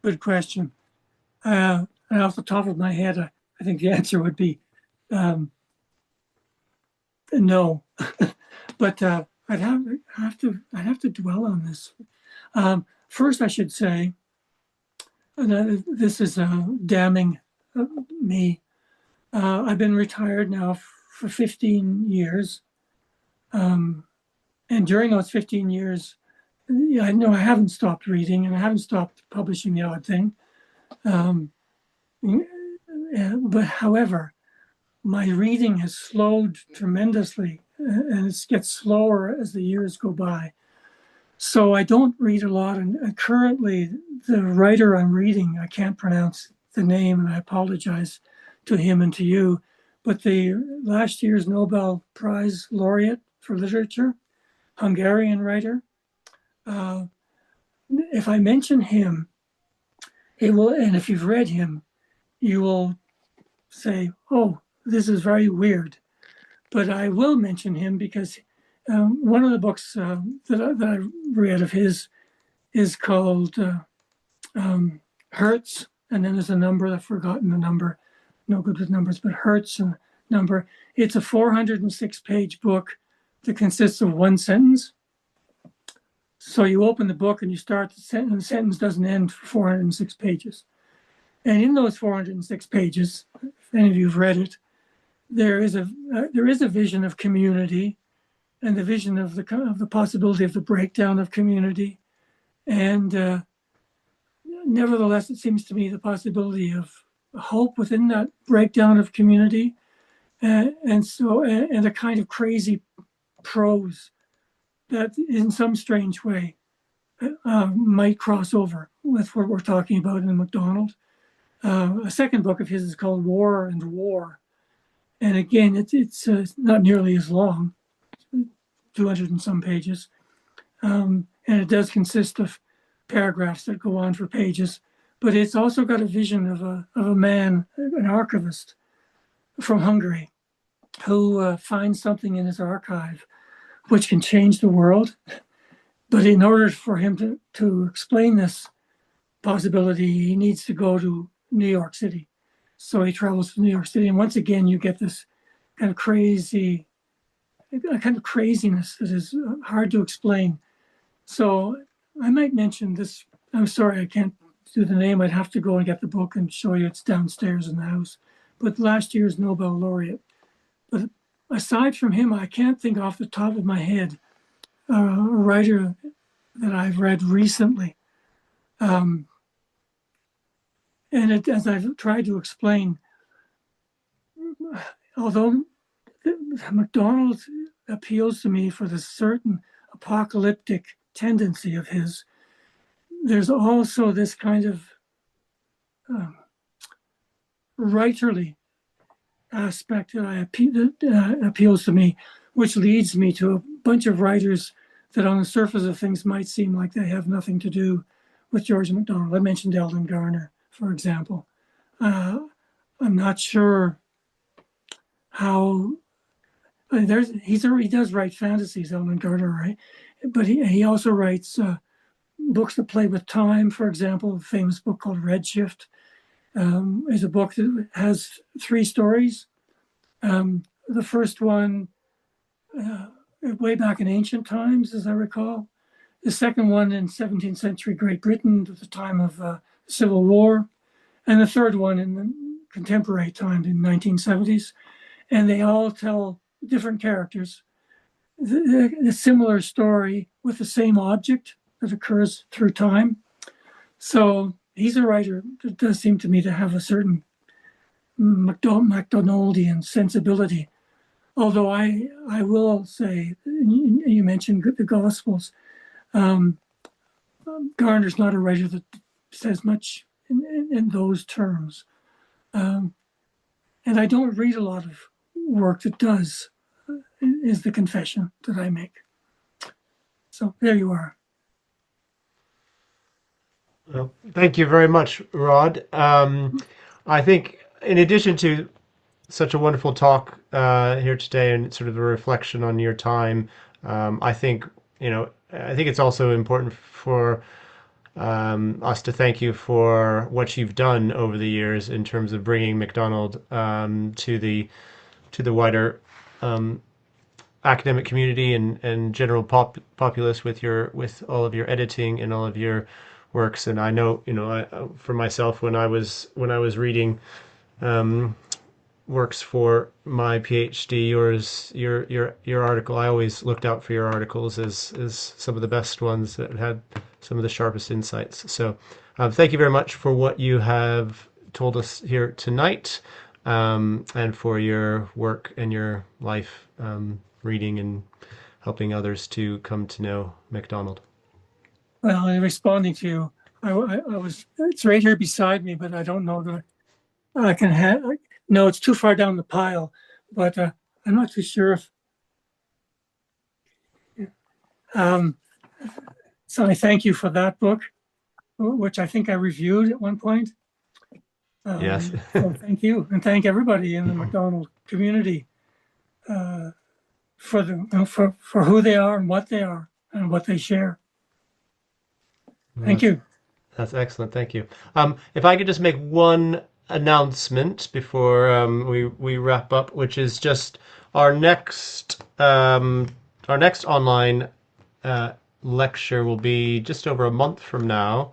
good question. And off the top of my head, I think the answer would be no. But I'd have to dwell on this. First, I should say, this is damning me. I've been retired now for 15 years. And during those 15 years, I know I haven't stopped reading and I haven't stopped publishing the odd thing. But however, my reading has slowed tremendously and it gets slower as the years go by. So I don't read a lot. And currently, the writer I'm reading, I can't pronounce the name, and I apologize to him and to you, but the last year's Nobel Prize laureate for literature, Hungarian writer. If I mention him, it will, and if you've read him, you will say, oh, this is very weird. But I will mention him because one of the books that I read of his is called Hertz, and then there's a number, I've forgotten the number, no good with numbers, but Hertz number. It's a 406-page book that consists of one sentence. So you open the book and you start the sentence, and the sentence doesn't end for 406 pages. And in those 406 pages, if any of you have read it, there is a vision of community and the vision of the possibility of the breakdown of community. And nevertheless, it seems to me the possibility of hope within that breakdown of community, and a kind of crazy prose that in some strange way might cross over with what we're talking about in MacDonald. A second book of his is called War and War. And again, it's not nearly as long, 200 and some pages. And it does consist of paragraphs that go on for pages. But it's also got a vision of a man, an archivist from Hungary, who finds something in his archive which can change the world. But in order for him to explain this possibility, he needs to go to New York City. So he travels to New York City. And once again, you get this kind of crazy a kind of craziness that is hard to explain. So I might mention this. I'm sorry, I can't do the name. I'd have to go and get the book and show you. It's downstairs in the house. But last year's Nobel laureate. But aside from him, I can't think off the top of my head a writer that I've read recently. And as I've tried to explain, although MacDonald appeals to me for the certain apocalyptic tendency of his, there's also this kind of writerly aspect that appeals to me, which leads me to a bunch of writers that on the surface of things might seem like they have nothing to do with George MacDonald. I mentioned Eldon Garner, for example. I'm not sure how he does write fantasies, Eldon Garner, right? But he also writes books that play with time. For example, a famous book called Redshift is a book that has 3 stories. The first one, way back in ancient times, as I recall. The second one in 17th century Great Britain at the time of the Civil War. And the third one in the contemporary time in 1970s. And they all tell different characters a similar story with the same object that occurs through time. So he's a writer that does seem to me to have a certain MacDonaldian sensibility. Although I will say, you mentioned the Gospels, Garner's not a writer that says much in those terms. And I don't read a lot of work that does, is the confession that I make. So there you are. Well, thank you very much, Rod. I think in addition to such a wonderful talk here today and sort of a reflection on your time, I think, I think it's also important for us to thank you for what you've done over the years in terms of bringing MacDonald to the wider academic community and general populace with all of your editing and all of your works. And I know, for myself, when I was reading works for my PhD, your article, I always looked out for your articles as some of the best ones that had some of the sharpest insights. So thank you very much for what you have told us here tonight, and for your work and your life reading and helping others to come to know MacDonald. Well, in responding to you, I was, it's right here beside me, but I don't know that I can have, no, it's too far down the pile, but I'm not too sure if, so I thank you for that book, which I think I reviewed at one point. Yes. So thank you, and thank everybody in the MacDonald community for who they are and what they share. Thank you. That's excellent. Thank you. If I could just make one announcement before we wrap up, which is just our next online lecture will be just over a month from now.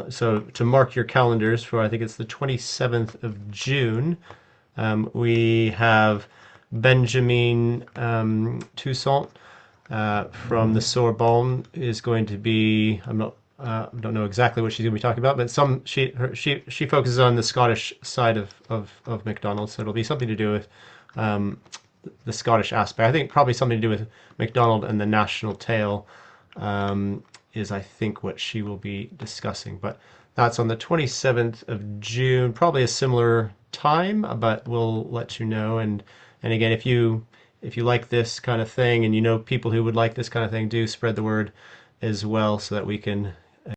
So to mark your calendars for, I think it's the 27th of June, we have Benjamin Toussaint from the Sorbonne is going to be, I don't know exactly what she's going to be talking about, but she focuses on the Scottish side of MacDonald, so it'll be something to do with the Scottish aspect. I think probably something to do with MacDonald and the national tale is, I think, what she will be discussing. But that's on the 27th of June, probably a similar time, but we'll let you know. And again, if you like this kind of thing and you know people who would like this kind of thing, do spread the word as well so that we can